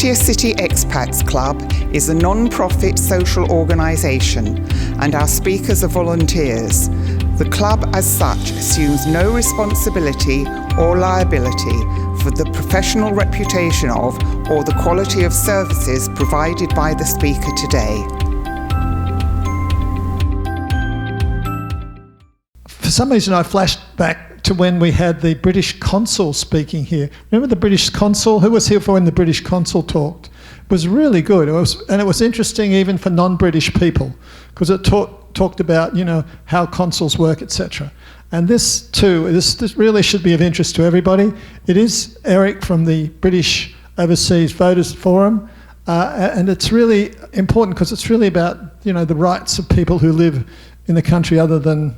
Interior City Expats Club is a non-profit social organisation and our speakers are volunteers. The club as such assumes no responsibility or liability for the professional reputation of or the quality of services provided by the speaker today. For some reason I flashed back to when we had the British consul speaking here. Remember the British consul? Who was here for when the British consul talked? It was really good. It was interesting even for non-British people, because it talked about, you know, how consuls work, etc. And this too, this really should be of interest to everybody. It is Eric from the British Overseas Voters Forum, and it's really important because it's really about, you know, the rights of people who live in the country other than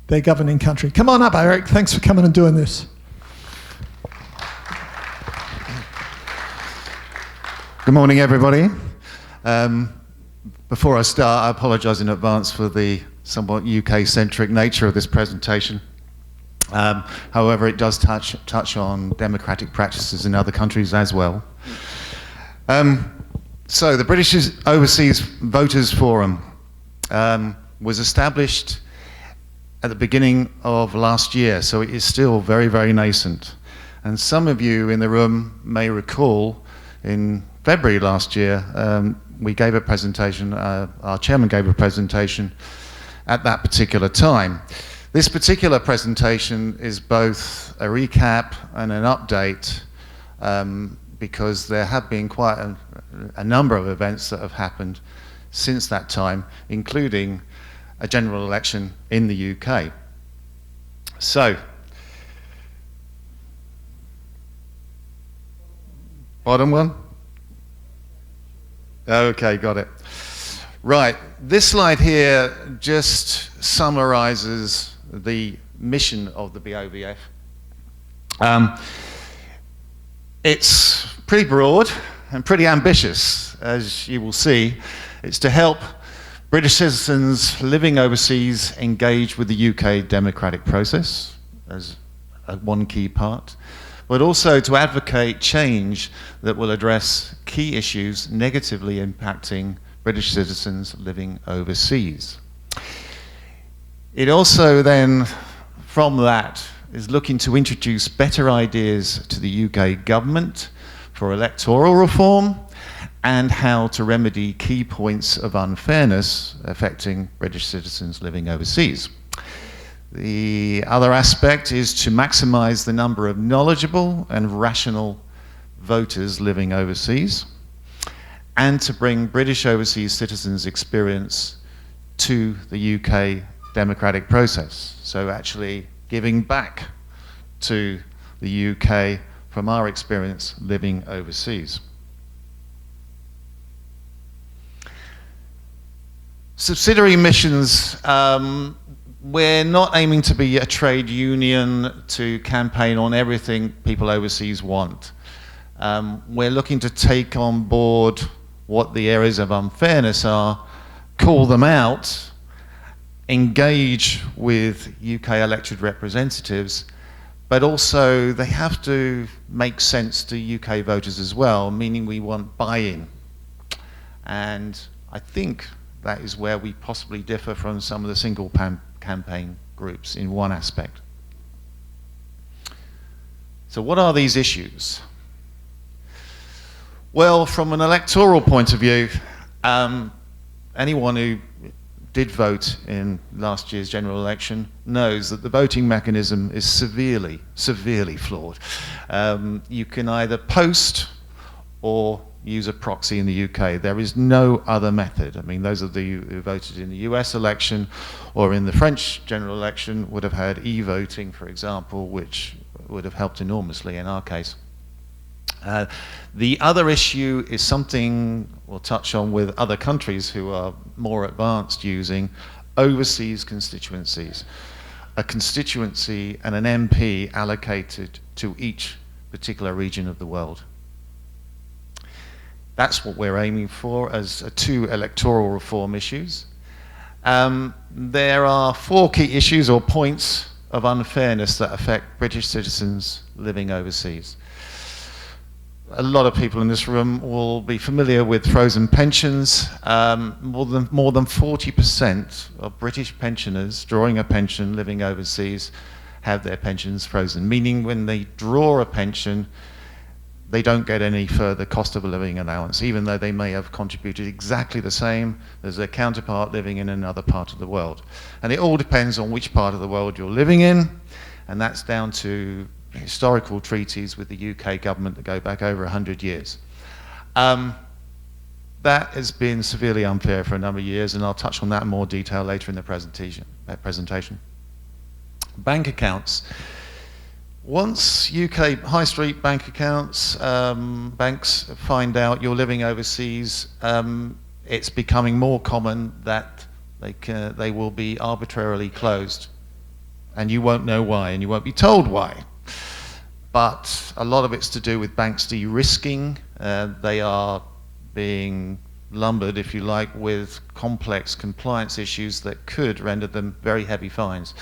their governing country. Come on up, Eric. Thanks for coming and doing this. Good morning, everybody. Before I start, I apologise in advance for the somewhat UK-centric nature of this presentation. However, it does touch on democratic practices in other countries as well. So the British Overseas Voters Forum was established at the beginning of last year, so it is still very, very nascent. And some of you in the room may recall in February last year, we gave a presentation, our chairman gave a presentation at that particular time. This particular presentation is both a recap and an update because there have been quite a number of events that have happened since that time, including a general election in the UK. So, bottom one? Okay, got it. Right, this slide here just summarizes the mission of the BOVF. It's pretty broad and pretty ambitious, as you will see. It's to help British citizens living overseas engage with the UK democratic process as one key part, but also to advocate change that will address key issues negatively impacting British citizens living overseas. It also then, from that, is looking to introduce better ideas to the UK government for electoral reform and how to remedy key points of unfairness affecting British citizens living overseas. The other aspect is to maximize the number of knowledgeable and rational voters living overseas, and to bring British overseas citizens' experience to the UK democratic process. So actually giving back to the UK from our experience living overseas. Subsidiary missions, we're not aiming to be a trade union to campaign on everything people overseas want. We're looking to take on board what the areas of unfairness are, call them out, engage with UK elected representatives, but also they have to make sense to UK voters as well, meaning we want buy-in. And I think that is where we possibly differ from some of the single campaign groups in one aspect. So what are these issues? Well, from an electoral point of view, anyone who did vote in last year's general election knows that the voting mechanism is severely, severely flawed. You can either post or use a proxy in the UK. There is no other method. I mean, those of you who voted in the US election or in the French general election would have had e-voting, for example, which would have helped enormously in our case. The other issue is something we'll touch on with other countries who are more advanced using overseas constituencies. A constituency and an MP allocated to each particular region of the world. That's what we're aiming for as two electoral reform issues. There are 4 key issues or points of unfairness that affect British citizens living overseas. a lot of people in this room will be familiar with frozen pensions. More than 40% of British pensioners drawing a pension living overseas have their pensions frozen, meaning when they draw a pension, they don't get any further cost of a living allowance, even though they may have contributed exactly the same as their counterpart living in another part of the world. And it all depends on which part of the world you're living in, and that's down to historical treaties with the UK government that go back over 100 years. That has been severely unfair for a number of years, and I'll touch on that in more detail later in the presentation. Bank accounts. Once UK high street bank accounts, banks find out you're living overseas, it's becoming more common that they will be arbitrarily closed, and you won't know why, and you won't be told why. But a lot of it's to do with banks de-risking. They are being lumbered, if you like, with complex compliance issues that could render them very heavy fines.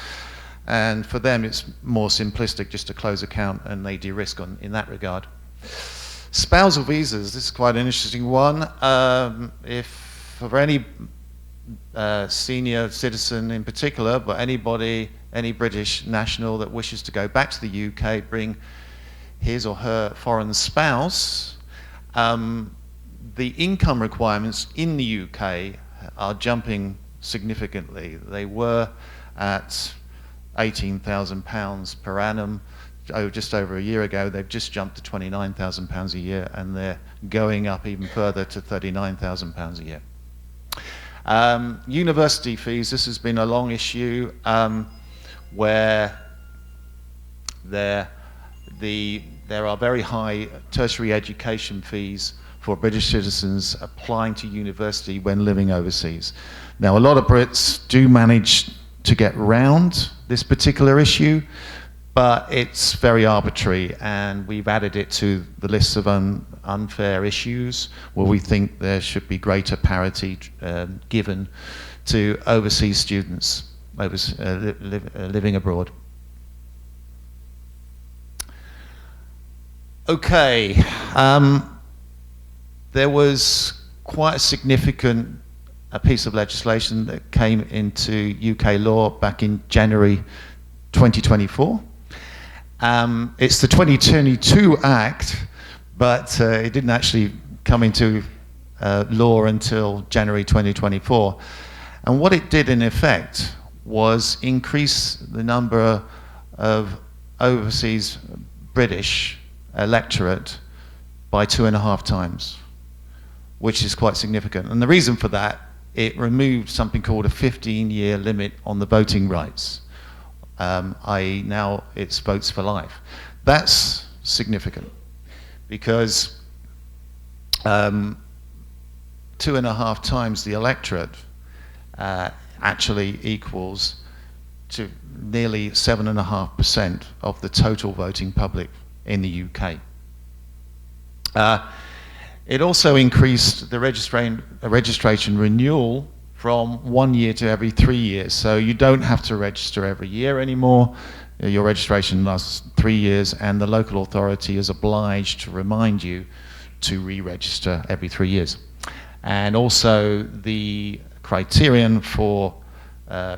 And for them, it's more simplistic just to close account, and they de-risk in that regard. Spousal visas, this is quite an interesting one. If for any senior citizen in particular, but anybody, any British national that wishes to go back to the UK, bring his or her foreign spouse, the income requirements in the UK are jumping significantly. They were at £18,000 per annum just over a year ago. They've just jumped to £29,000 a year, and they're going up even further to £39,000 a year. University fees, this has been a long issue where there are very high tertiary education fees for British citizens applying to university when living overseas. Now, a lot of Brits do manage to get round this particular issue, but it's very arbitrary, and we've added it to the list of unfair issues where we think there should be greater parity given to overseas students living abroad. Okay, there was quite a significant piece of legislation that came into UK law back in January 2024. It's the 2022 Act, but it didn't actually come into law until January 2024. And what it did in effect was increase the number of overseas British electorate by 2.5 times, which is quite significant. And the reason for that, it removed something called a 15-year limit on the voting rights, i.e. now it's votes for life. That's significant because 2.5 times the electorate actually equals to nearly 7.5% of the total voting public in the UK. It also increased the registration renewal from 1 year to every 3 years. So you don't have to register every year anymore. Your registration lasts 3 years, and the local authority is obliged to remind you to re-register every 3 years. And also the criterion for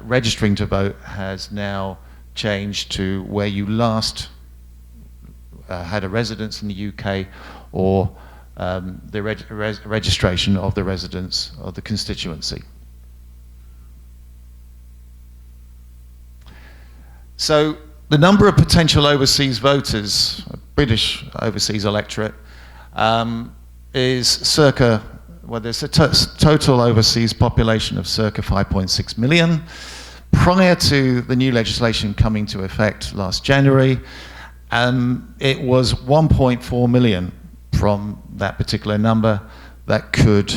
registering to vote has now changed to where you last had a residence in the UK, or the registration of the residence of the constituency. So the number of potential overseas voters, British overseas electorate, is circa, well, there's a total overseas population of circa 5.6 million. Prior to the new legislation coming into effect last January, it was 1.4 million from that particular number that could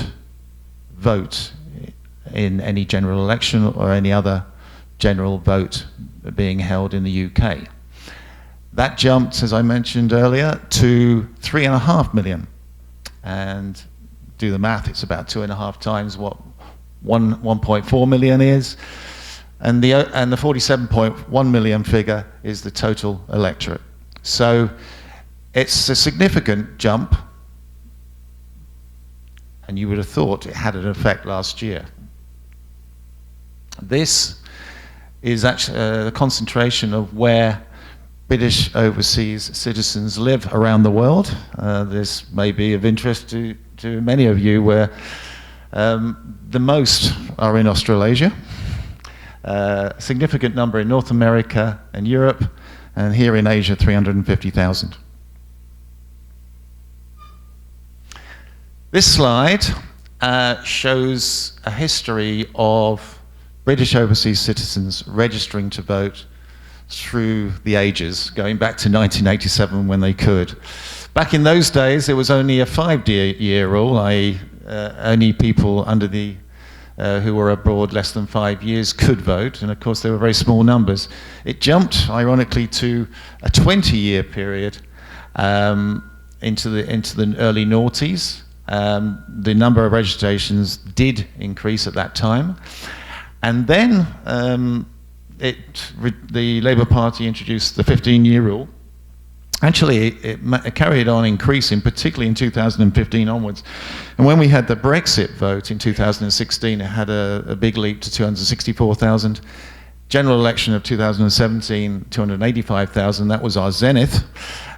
vote in any general election or any other general vote being held in the UK. That jumped, as I mentioned earlier, to 3.5 million. And do the math, it's about 2.5 times what 1.4 million is. And the 47.1 million figure is the total electorate. So it's a significant jump, and you would have thought it had an effect last year. This is actually the concentration of where British overseas citizens live around the world. This may be of interest to many of you, where the most are in Australasia, a significant number in North America and Europe, and here in Asia, 350,000. This slide shows a history of British overseas citizens registering to vote through the ages, going back to 1987 when they could. Back in those days, it was only a 5-year rule, i.e. Only people under the who were abroad less than 5 years could vote, and of course there were very small numbers. It jumped, ironically, to a 20-year period into the early noughties. The number of registrations did increase at that time, and then the Labour Party introduced the 15-year rule. Actually, it carried on increasing, particularly in 2015 onwards. And when we had the Brexit vote in 2016, it had a big leap to 264,000. General election of 2017, 285,000. That was our zenith.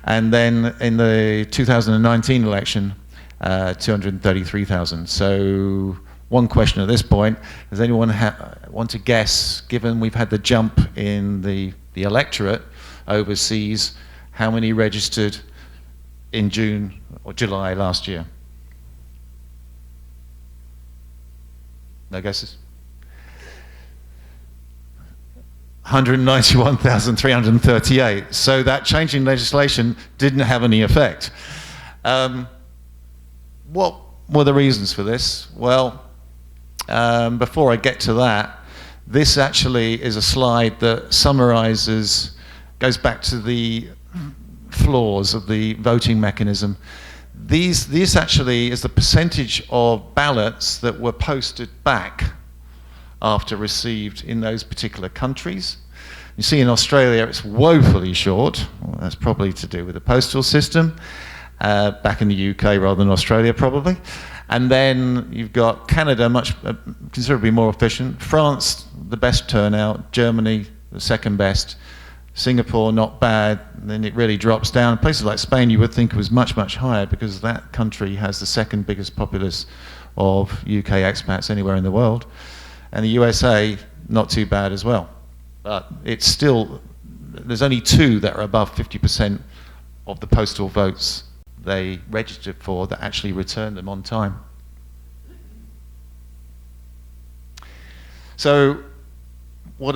And then in the 2019 election, 233,000. So one question at this point: does anyone want to guess, given we've had the jump in the electorate overseas, how many registered in June or July last year? No guesses? 191,338. So that change in legislation didn't have any effect. What were the reasons for this? Well, before I get to that, this actually is a slide that summarizes, goes back to the flaws of the voting mechanism. This actually is the percentage of ballots that were posted back after received in those particular countries. You see in Australia it's woefully short. Well, that's probably to do with the postal system, back in the UK rather than Australia probably. And then you've got Canada, considerably more efficient, France the best turnout, Germany the second best, Singapore not bad, then it really drops down. Places like Spain you would think was much, much higher, because that country has the second biggest populace of UK expats anywhere in the world. And the USA, not too bad as well. But it's still, there's only 2 that are above 50% of the postal votes they registered for that actually returned them on time. So what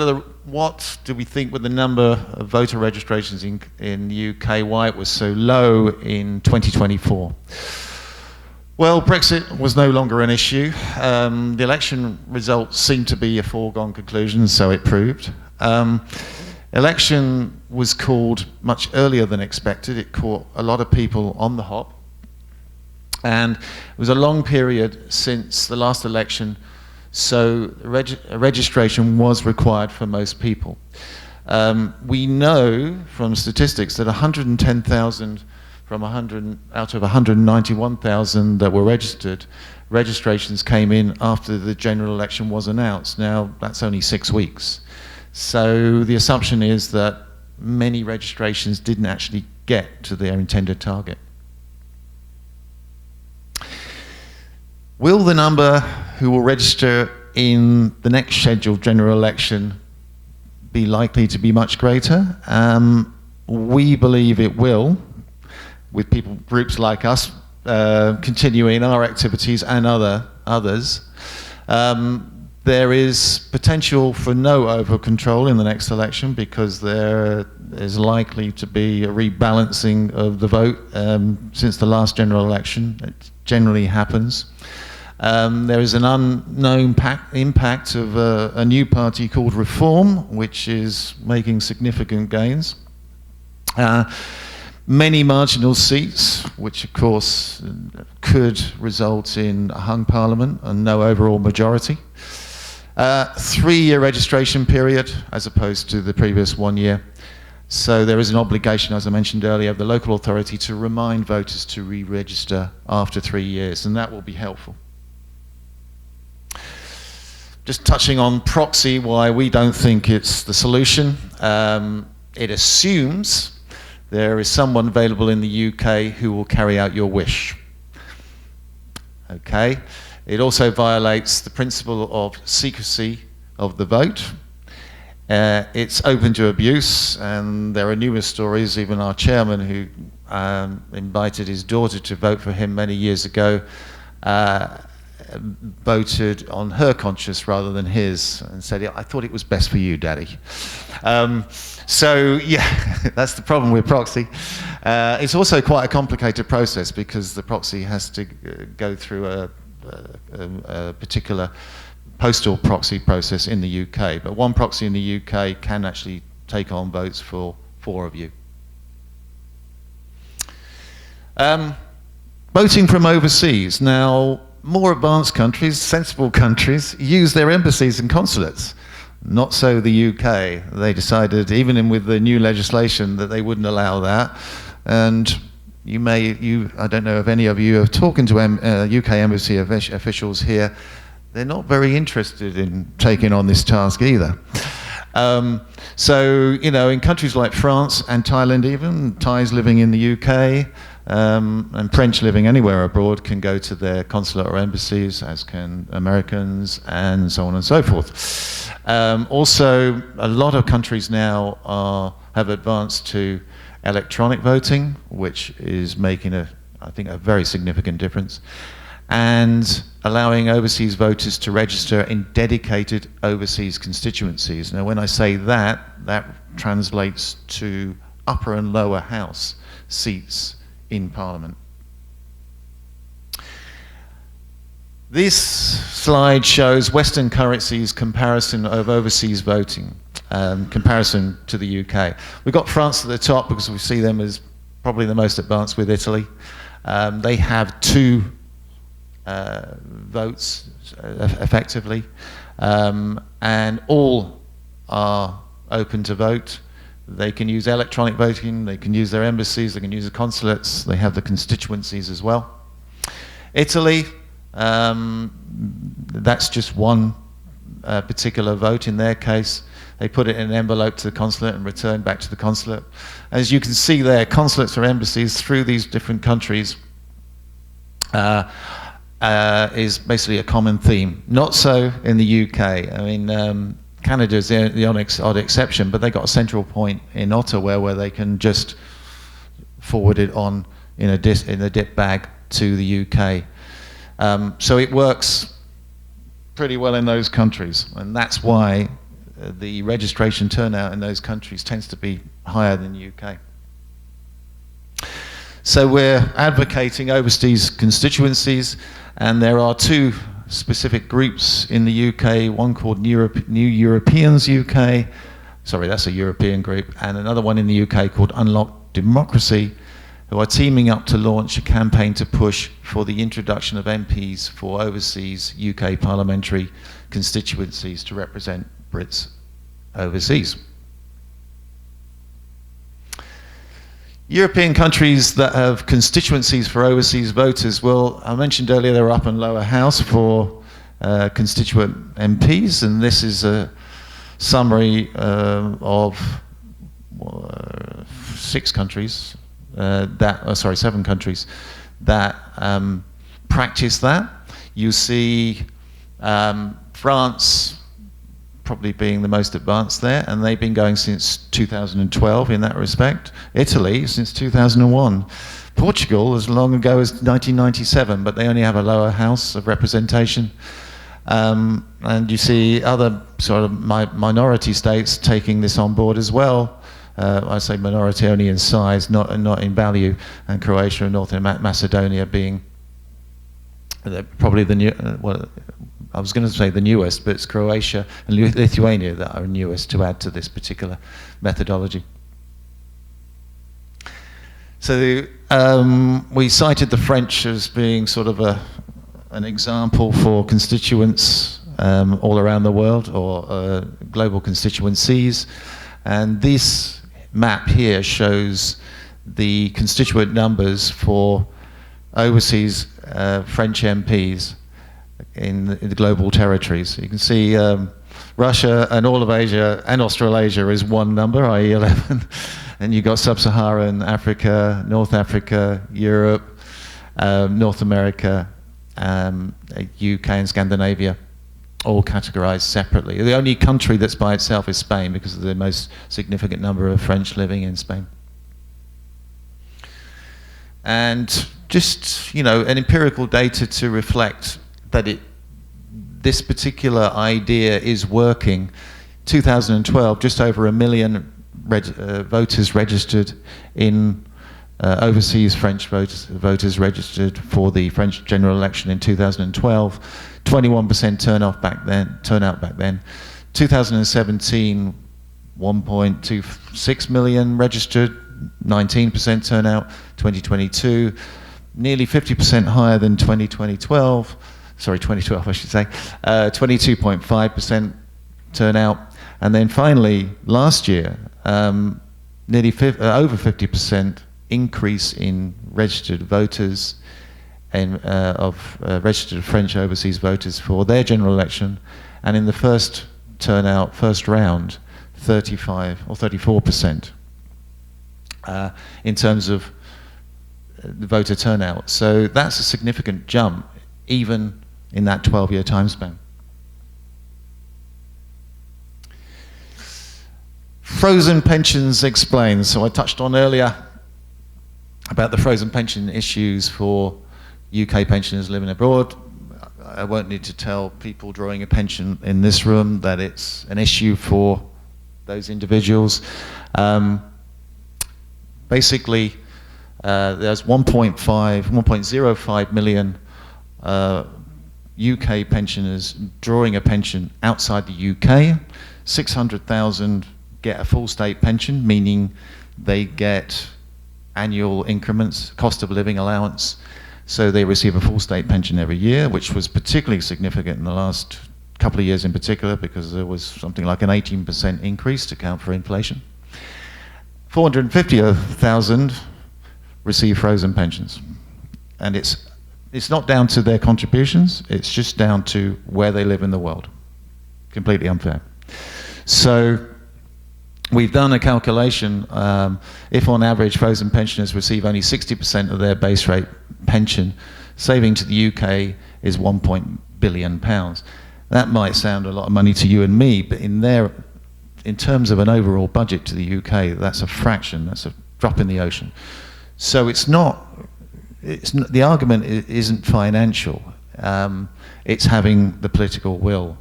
do we think with the number of voter registrations in the UK, why it was so low in 2024? Well, Brexit was no longer an issue. The election results seemed to be a foregone conclusion, so it proved. Election was called much earlier than expected. It caught a lot of people on the hop. And it was a long period since the last election, so registration was required for most people. We know from statistics that 110,000 out of 191,000 that were registered, registrations came in after the general election was announced. Now, that's only 6 weeks. So the assumption is that many registrations didn't actually get to their intended target. Will the number who will register in the next scheduled general election be likely to be much greater? We believe it will, with groups like us continuing our activities and others. There is potential for no over-control in the next election, because there is likely to be a rebalancing of the vote since the last general election. It generally happens. There is an unknown impact of a new party called Reform, which is making significant gains. Many marginal seats, which of course could result in a hung parliament and no overall majority. 3-year registration period as opposed to the previous 1 year. So there is an obligation, as I mentioned earlier, of the local authority to remind voters to re-register after 3 years, and that will be helpful. just touching on proxy, why we don't think it's the solution. It assumes there is someone available in the UK who will carry out your wish. Okay. It also violates the principle of secrecy of the vote. It's open to abuse, and there are numerous stories. Even our chairman, who invited his daughter to vote for him many years ago, voted on her conscience rather than his, and said, "I thought it was best for you, Daddy." So yeah, that's the problem with proxy. It's also quite a complicated process because the proxy has to go through a particular postal proxy process in the UK, but one proxy in the UK can actually take on votes for 4 of you. Voting from overseas. Now, more advanced countries, sensible countries, use their embassies and consulates. Not so the UK. They decided, even with the new legislation, that they wouldn't allow that. And I don't know if any of you have talked to UK embassy officials here. They're not very interested in taking on this task either. So, in countries like France and Thailand even, Thais living in the UK, and French living anywhere abroad can go to their consulate or embassies, as can Americans, and so on and so forth. Also, a lot of countries now have advanced to electronic voting, which is making I think a very significant difference, and allowing overseas voters to register in dedicated overseas constituencies. Now, when I say that translates to upper and lower house seats in Parliament. This slide shows Western currencies comparison of overseas voting, comparison to the UK. We've got France at the top because we see them as probably the most advanced with Italy. They have 2 votes effectively, and all are open to vote. They can use electronic voting, they can use their embassies, they can use the consulates, they have the constituencies as well. Italy, that's just one particular vote in their case. They put it in an envelope to the consulate and return back to the consulate. As you can see there, consulates or embassies through these different countries is basically a common theme. Not so in the UK. I mean, Canada is the odd exception, but they got a central point in Ottawa where they can just forward it on in a dip bag to the UK. So it works pretty well in those countries, and that's why the registration turnout in those countries tends to be higher than the UK. So we're advocating overseas constituencies, and there are 2 specific groups in the UK, one called New Europeans UK, sorry, that's a European group, and another one in the UK called Unlock Democracy, who are teaming up to launch a campaign to push for the introduction of MPs for overseas UK parliamentary constituencies to represent Brits overseas. European countries that have constituencies for overseas voters, well, I mentioned earlier there are upper and lower house for constituent MPs, and this is a summary of 7 countries that practice that. You see France probably being the most advanced there, and they've been going since 2012 in that respect. Italy since 2001. Portugal as long ago as 1997, but they only have a lower house of representation. And you see other sort of minority states taking this on board as well. I say minority only in size, not in value, and Croatia and North Macedonia being probably the new, I was going to say the newest, but it's Croatia and Lithuania that are newest to add to this particular methodology. So we cited the French as being sort of an example for constituents all around the world, or global constituencies. And this map here shows the constituent numbers for overseas French MPs in the global territories. You can see Russia and all of Asia and Australasia is one number, i.e. 11. And you've got Sub-Saharan Africa, North Africa, Europe, North America, UK and Scandinavia, all categorized separately. The only country that's by itself is Spain because of the most significant number of French living in Spain. And just, an empirical data to reflect that this particular idea is working. 2012, just over 1 million voters registered in overseas French voters registered for the French general election in 2012. 21% turnout back then. 2017, 1.26 million registered, 19% turnout. 2022, nearly 50% higher than 2012 I should say, 22.5% turnout. And then finally, last year, nearly over 50% increase in registered voters and registered French overseas voters for their general election, and in the first round, 35 or 34% in terms of the voter turnout. So that's a significant jump, even in that 12-year time span. Frozen pensions explained. So I touched on earlier about the frozen pension issues for UK pensioners living abroad. I won't need to tell people drawing a pension in this room that it's an issue for those individuals. Basically, there's 1.05 million UK pensioners drawing a pension outside the UK. 600,000 get a full state pension, meaning they get annual increments, cost of living allowance, so they receive a full state pension every year, which was particularly significant in the last couple of years in particular, because there was something like an 18% increase to account for inflation. 450,000 receive frozen pensions, and it's not down to their contributions, it's just down to where they live in the world. Completely unfair. So we've done a calculation. If on average frozen pensioners receive only 60% of their base rate pension, saving to the UK is £1 billion. That might sound a lot of money to you and me, but in terms of an overall budget to the UK, that's a fraction, that's a drop in the ocean. So the argument isn't financial, it's having the political will.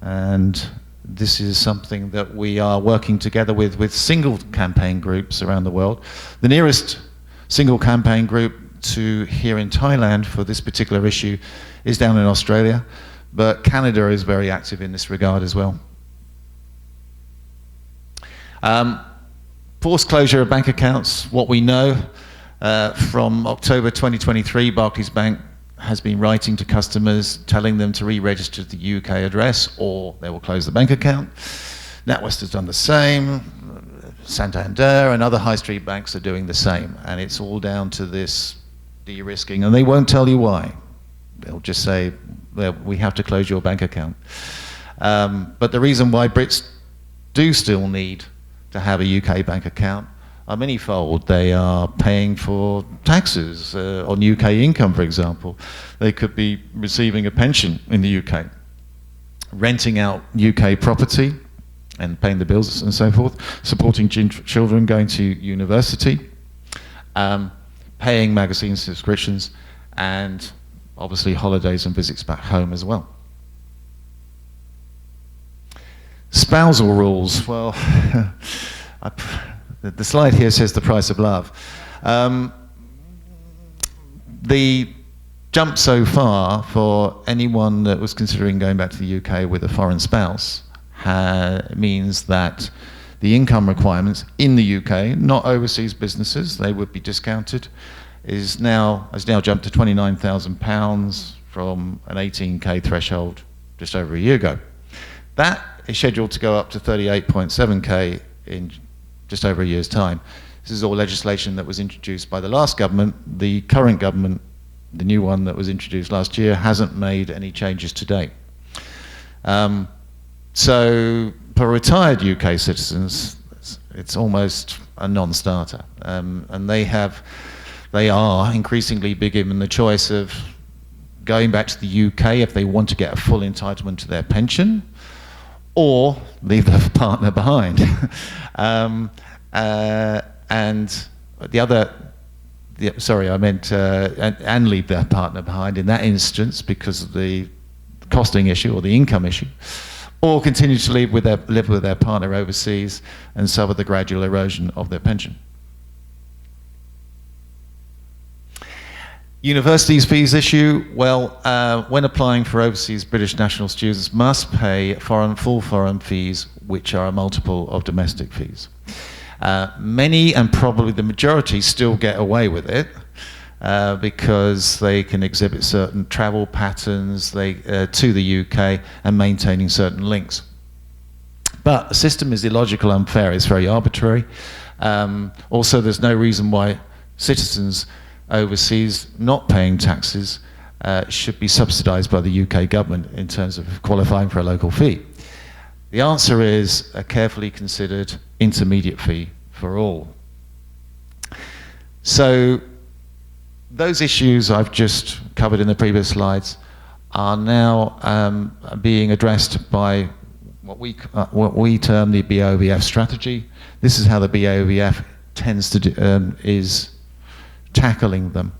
And this is something that we are working together with single campaign groups around the world. The nearest single campaign group to here in Thailand for this particular issue is down in Australia, but Canada is very active in this regard as well. Forced closure of bank accounts, what we know from October 2023, Barclays Bank has been writing to customers telling them to re-register the UK address or they will close the bank account. NatWest has done the same. Santander and other high street banks are doing the same, and it's all down to this de-risking, and they won't tell you why. They'll just say, well, we have to close your bank account. But the reason why Brits do still need to have a UK bank account are manyfold. They are paying for taxes on UK income, for example. They could be receiving a pension in the UK, renting out UK property and paying the bills and so forth, supporting children going to university, paying magazine subscriptions, and obviously holidays and visits back home as well. Spousal rules. Well, the slide here says the price of love. The jump so far for anyone that was considering going back to the UK with a foreign spouse means that the income requirements in the UK, not overseas businesses, they would be discounted, has now jumped to £29,000 from an 18k threshold just over a year ago. That is scheduled to go up to 38.7k in just over a year's time. This is all legislation that was introduced by the last government. The current government the new one that was introduced last year, hasn't made any changes to date. So for retired UK citizens, it's almost a non-starter, and they are increasingly being given the choice of going back to the UK if they want to get a full entitlement to their pension, or leave their partner behind. And the other, and leave their partner behind in that instance because of the costing issue or the income issue, or continue to live with their partner overseas and suffer the gradual erosion of their pension. Universities fees issue, well, when applying for overseas British national students must pay full foreign fees, which are a multiple of domestic fees. Many, and probably the majority, still get away with it because they can exhibit certain travel patterns to the UK and maintaining certain links. But the system is illogical, unfair, it's very arbitrary. Also, there's no reason why citizens overseas not paying taxes should be subsidised by the UK government in terms of qualifying for a local fee. The answer is a carefully considered intermediate fee for all. So those issues I've just covered in the previous slides are now being addressed by what we term the BOVF strategy. This is how the BOVF tends to do, is tackling them.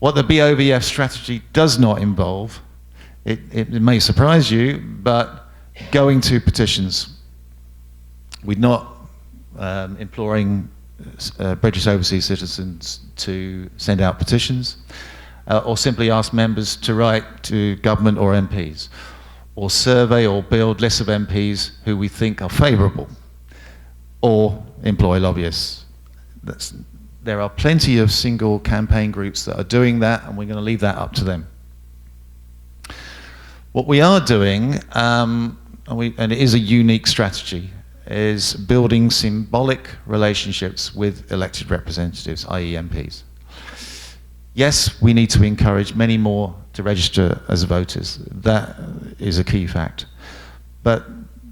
What the BOVF strategy does not involve, it may surprise you, but going to petitions. We're not imploring British overseas citizens to send out petitions or simply ask members to write to government or MPs, or survey or build lists of MPs who we think are favourable, or employ lobbyists. There are plenty of single campaign groups that are doing that, and we're going to leave that up to them. What we are doing, and it is a unique strategy, is building symbolic relationships with elected representatives, i.e. MPs. Yes, we need to encourage many more to register as voters. That is a key fact. But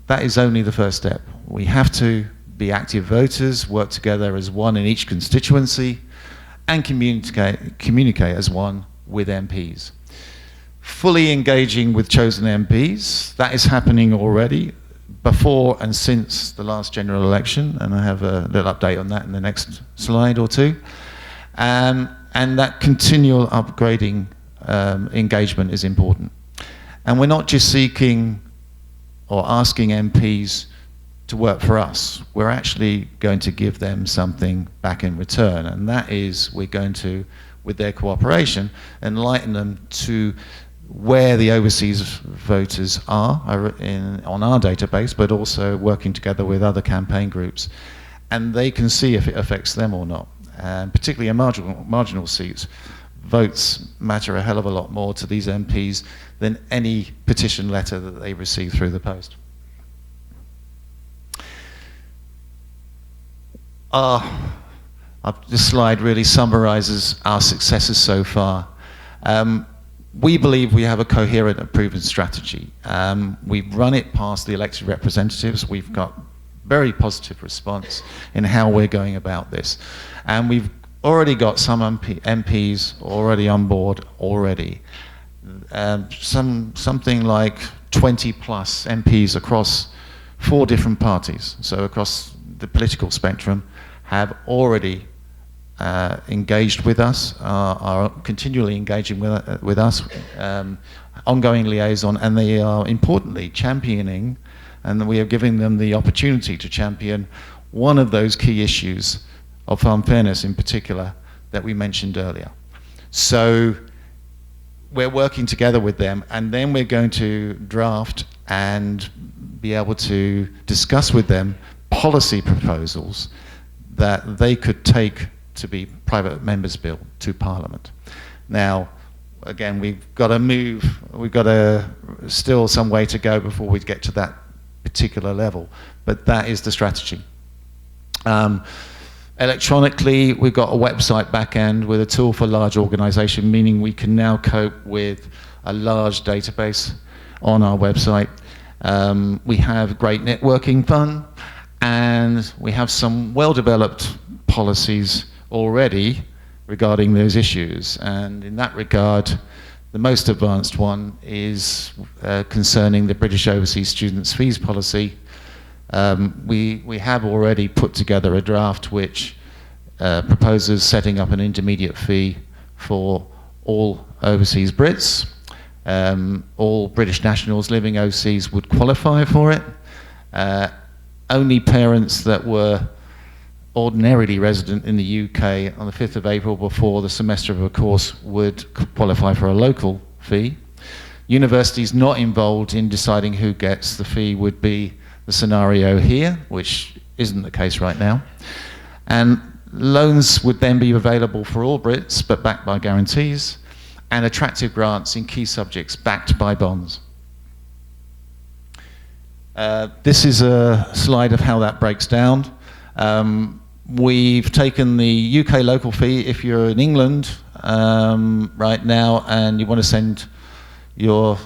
that is only the first step. We have to be active voters, work together as one in each constituency, and communicate as one with MPs. Fully engaging with chosen MPs, that is happening already before and since the last general election, and I have a little update on that in the next slide or two. And that continual upgrading engagement is important. And we're not just seeking or asking MPs to work for us. We're actually going to give them something back in return, and that is we're going to, with their cooperation, enlighten them to where the overseas voters are on our database, but also working together with other campaign groups, and they can see if it affects them or not. And particularly in marginal seats, votes matter a hell of a lot more to these MPs than any petition letter that they receive through the post. This slide really summarises our successes so far. We believe we have a coherent and proven strategy. We've run it past the elected representatives. We've got very positive response in how we're going about this. And we've already got some MPs already on board already. Something like 20 plus MPs across 4 different parties, so across the political spectrum, have already engaged with us, are continually engaging with us, ongoing liaison, and they are importantly championing, and we are giving them the opportunity to champion one of those key issues of farm fairness in particular that we mentioned earlier. So we're working together with them, and then we're going to draft and be able to discuss with them policy proposals that they could take to be private members' bill to Parliament. Now, again, we've got still some way to go before we get to that particular level, but that is the strategy. Electronically, we've got a website backend with a tool for large organization, meaning we can now cope with a large database on our website. We have great networking fun, and we have some well-developed policies already regarding those issues. And in that regard, the most advanced one is concerning the British Overseas Students' Fees Policy. We have already put together a draft which proposes setting up an intermediate fee for all overseas Brits. All British nationals living overseas would qualify for it. Only parents that were ordinarily resident in the UK on the 5th of April before the semester of a course would qualify for a local fee. Universities not involved in deciding who gets the fee would be the scenario here, which isn't the case right now. And loans would then be available for all Brits, but backed by guarantees, and attractive grants in key subjects backed by bonds. This is a slide of how that breaks down. We've taken the UK local fee. If you're in England right now and you want to send your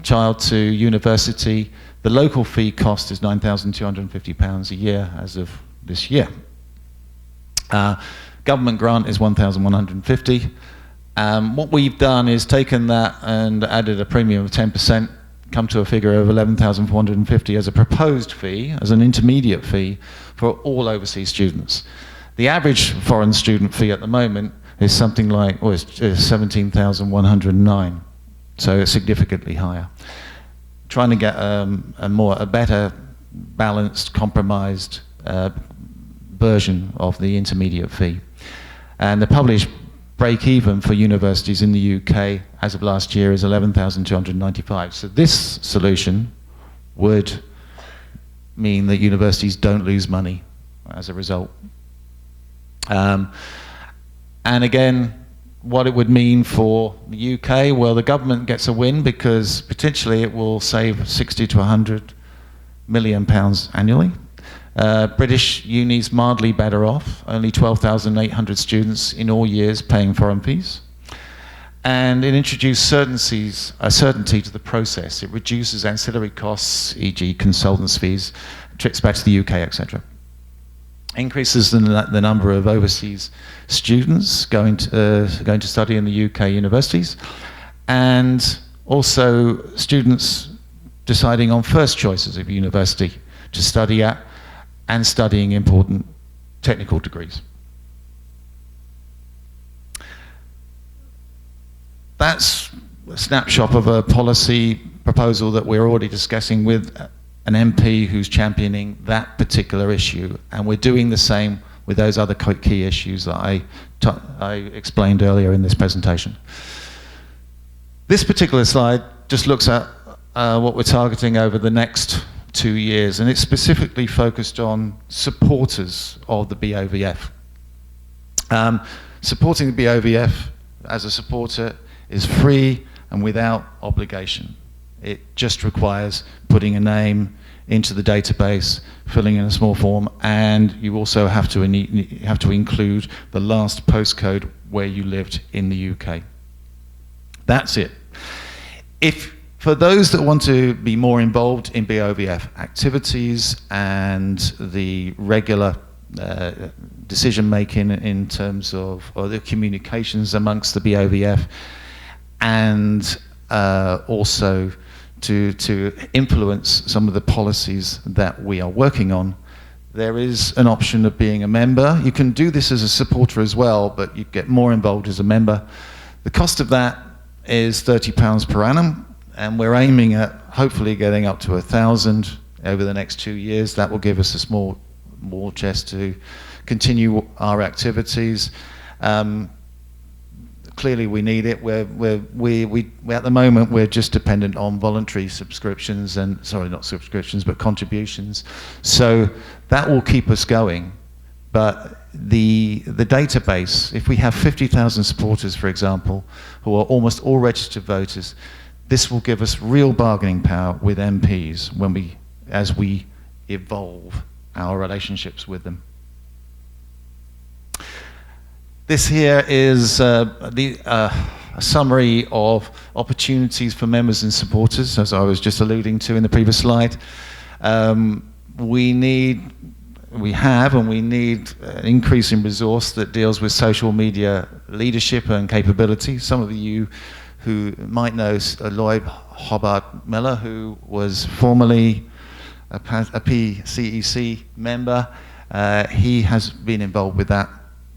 child to university, the local fee cost is £9,250 a year as of this year. Government grant is £1,150. What we've done is taken that and added a premium of 10%, come to a figure of £11,450 as a proposed fee, as an intermediate fee for all overseas students. The average foreign student fee at the moment is something like, it's £17,109, so it's significantly higher. Trying to get a better balanced, compromised version of the intermediate fee. And the published break-even for universities in the UK as of last year is £11,295. So this solution would mean that universities don't lose money as a result. And again, what it would mean for the UK, well, the government gets a win because potentially it will save 60 to 100 million pounds annually. British unis mildly better off, only 12,800 students in all years paying foreign fees. And it introduced certainty to the process. It reduces ancillary costs, e.g. consultants' fees, trips back to the UK, etc. Increases the number of overseas students going to study in the UK universities, and also students deciding on first choices of university to study at and studying important technical degrees. That's a snapshot of a policy proposal that we're already discussing with an MP who's championing that particular issue, and we're doing the same with those other key issues that I explained earlier in this presentation. This particular slide just looks at what we're targeting over the next 2 years, and it's specifically focused on supporters of the BOVF. Supporting the BOVF as a supporter is free and without obligation. It just requires putting a name into the database, filling in a small form, and you also have to include the last postcode where you lived in the UK. That's it. For those that want to be more involved in BOVF activities and the regular decision making in terms of the communications amongst the BOVF, and also to influence some of the policies that we are working on, there is an option of being a member. You can do this as a supporter as well, but you get more involved as a member. The cost of that is £30 per annum, and we're aiming at hopefully getting up to 1,000 over the next 2 years. That will give us a small war chest to continue our activities. Clearly we need it. We at the moment we're just dependent on voluntary subscriptions and, sorry, not subscriptions, but contributions. So that will keep us going. But the database, if we have 50,000 supporters, for example, who are almost all registered voters, this will give us real bargaining power with MPs as we evolve our relationships with them. This here is a summary of opportunities for members and supporters, as I was just alluding to in the previous slide. We need an increase in resource that deals with social media leadership and capability. Some of you who might know Lloyd Hobart Miller, who was formerly a PCEC member. He has been involved with that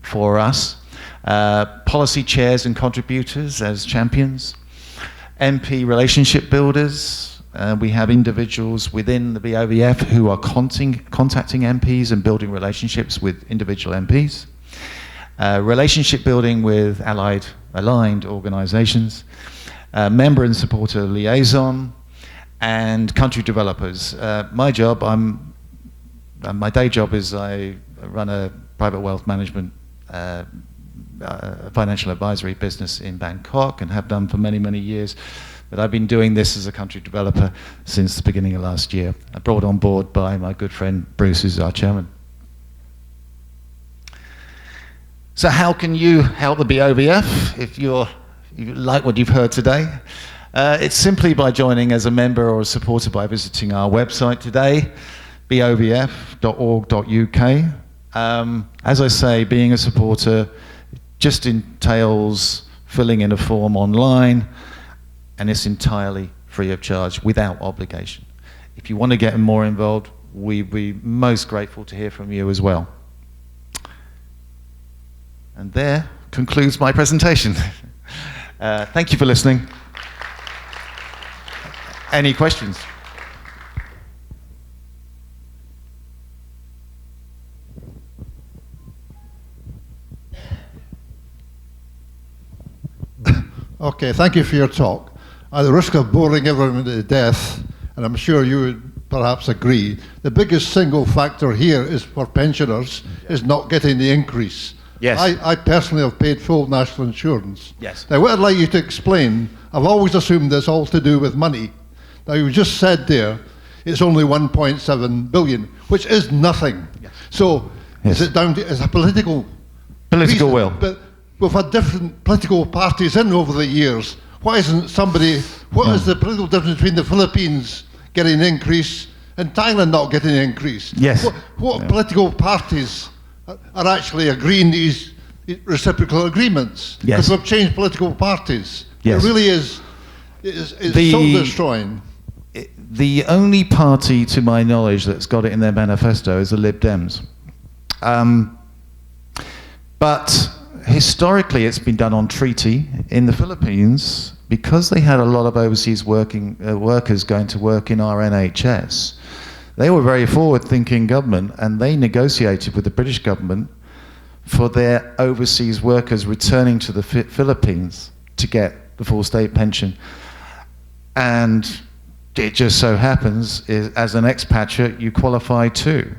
for us. Policy chairs and contributors as champions. MP relationship builders. We have individuals within the BOVF who are contacting MPs and building relationships with individual MPs. Relationship building with aligned organisations. Member and supporter liaison, and country developers. My day job is I run a private wealth management financial advisory business in Bangkok, and have done for many, many years. But I've been doing this as a country developer since the beginning of last year. I'm brought on board by my good friend Bruce, who's our chairman. So how can you help the BOVF if you like what you've heard today? It's simply by joining as a member or a supporter by visiting our website today, bovf.org.uk. As I say, being a supporter just entails filling in a form online, and it's entirely free of charge, without obligation. If you want to get more involved, we'd be most grateful to hear from you as well. And there concludes my presentation. Thank you for listening. Any questions? Okay, thank you for your talk. At the risk of boring everyone to death, and I'm sure you would perhaps agree, the biggest single factor here is for pensioners is not getting the increase. Yes. I personally have paid full national insurance. Yes. Now, what I'd like you to explain, I've always assumed it's all to do with money. Now, you just said there, it's only 1.7 billion, which is nothing. Yes. So, yes. Is it down to, is a political Political reason? will. But we've had different political parties in over the years. Why isn't somebody, what is the political difference between the Philippines getting an increase and Thailand not getting an increase? Yes. What political parties are actually agreeing these reciprocal agreements? Yes. Because we've changed political parties. Yes. It really is soul destroying. The only party, to my knowledge, that's got it in their manifesto is the Lib Dems. But historically, it's been done on treaty. In the Philippines, because they had a lot of overseas workers going to work in our NHS, they were very forward-thinking government, and they negotiated with the British government for their overseas workers returning to the Philippines to get the full state pension. And it just so happens, as an expatriate, you qualify too.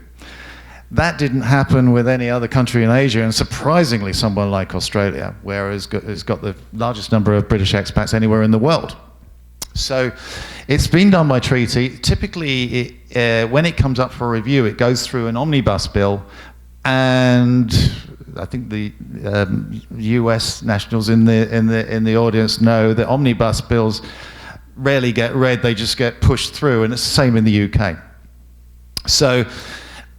That didn't happen with any other country in Asia, and surprisingly, someone like Australia, where it's got the largest number of British expats anywhere in the world. So it's been done by treaty. Typically, when it comes up for review, it goes through an omnibus bill, and I think the US nationals in the audience know that omnibus bills rarely get read; they just get pushed through, and it's the same in the UK. So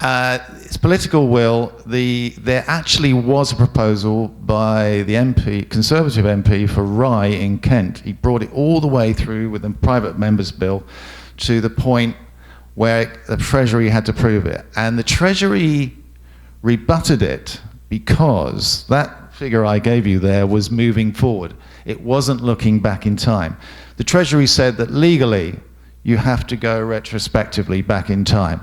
it's political will. There actually was a proposal by the MP, Conservative MP for Rye in Kent. He brought it all the way through with a private members bill to the point where the Treasury had to prove it. And the Treasury rebutted it because that figure I gave you there was moving forward. It wasn't looking back in time. The Treasury said that legally you have to go retrospectively back in time.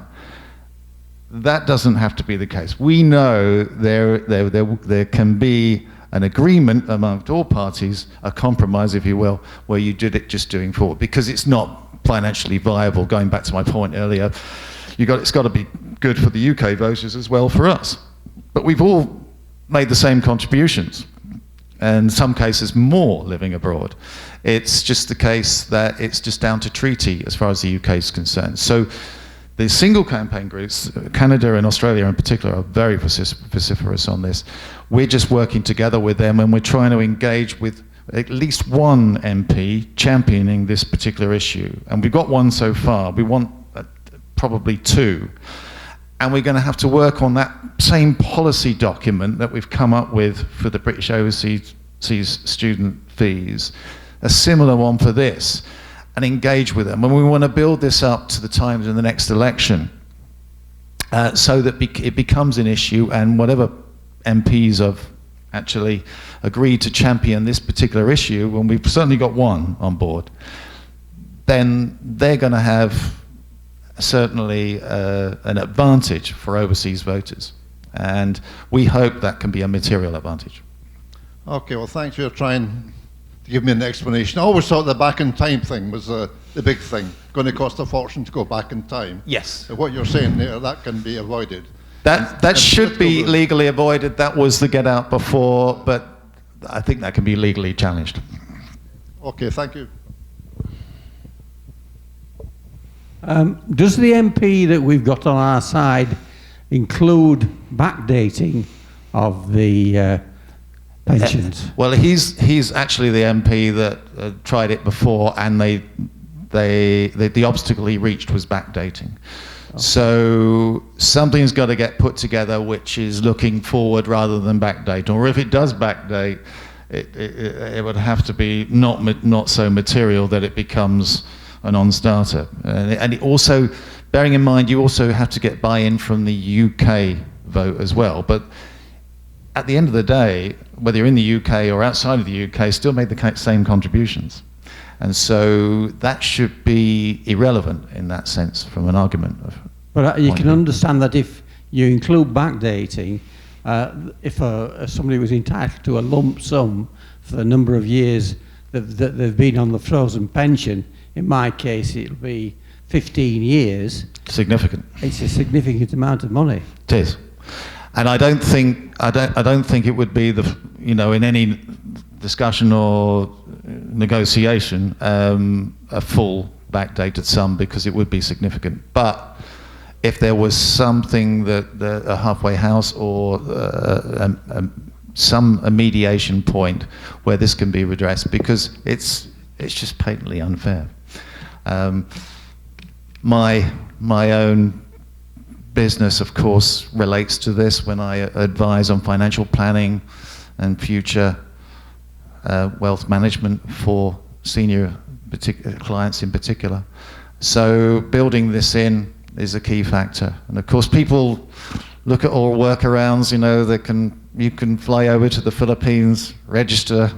That doesn't have to be the case. We know there can be an agreement amongst all parties, a compromise, if you will, where you did it just doing forward, because it's not financially viable. Going back to my point earlier, it's got to be good for the UK voters as well for us. But we've all made the same contributions, and in some cases more living abroad. It's just the case that it's just down to treaty as far as the UK is concerned. So The single campaign groups, Canada and Australia in particular, are very vociferous on this. We're just working together with them, and we're trying to engage with at least one MP championing this particular issue. And we've got one so far. We want probably two. And we're going to have to work on that same policy document that we've come up with for the British overseas student fees, a similar one for this, and engage with them. And we want to build this up to the times in the next election so that it becomes an issue, and whatever MPs have actually agreed to champion this particular issue, and we've certainly got one on board, then they're going to have certainly an advantage for overseas voters. And we hope that can be a material advantage. Okay, well, thanks for trying to give me an explanation. I always thought the back in time thing was the big thing. Going to cost a fortune to go back in time. Yes. So what you're saying there, that can be avoided. That should be legally avoided. That was the get out before, but I think that can be legally challenged. Okay, thank you. Does the MP that we've got on our side include backdating of the pensions? Well, he's actually the MP that tried it before, and the obstacle he reached was backdating. Okay. So something's got to get put together which is looking forward rather than backdate. Or if it does backdate, it would have to be not so material that it becomes a non-starter. And it also, bearing in mind, you also have to get buy-in from the UK vote as well. But at the end of the day, whether you're in the UK or outside of the UK, still made the same contributions. And so that should be irrelevant in that sense from an argument. But you can understand that if you include backdating, if somebody was entitled to a lump sum for the number of years that they've been on the frozen pension, in my case it'll be 15 years. Significant. It's a significant amount of money. It is. And I don't think it would be in any discussion or negotiation a full backdated sum, because it would be significant. But if there was something that a halfway house or a mediation point where this can be redressed, because it's just patently unfair. My own business, of course, relates to this when I advise on financial planning and future wealth management for senior clients in particular. So building this in is a key factor. And of course, people look at all workarounds. You can fly over to the Philippines, register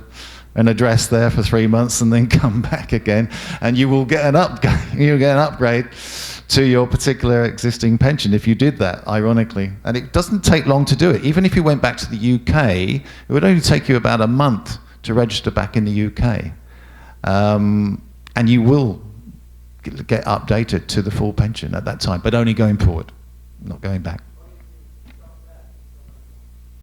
an address there for 3 months, and then come back again, and you will get an upgrade to your particular existing pension if you did that, ironically. And it doesn't take long to do it. Even if you went back to the UK, it would only take you about a month to register back in the UK. And you will get updated to the full pension at that time, but only going forward, not going back.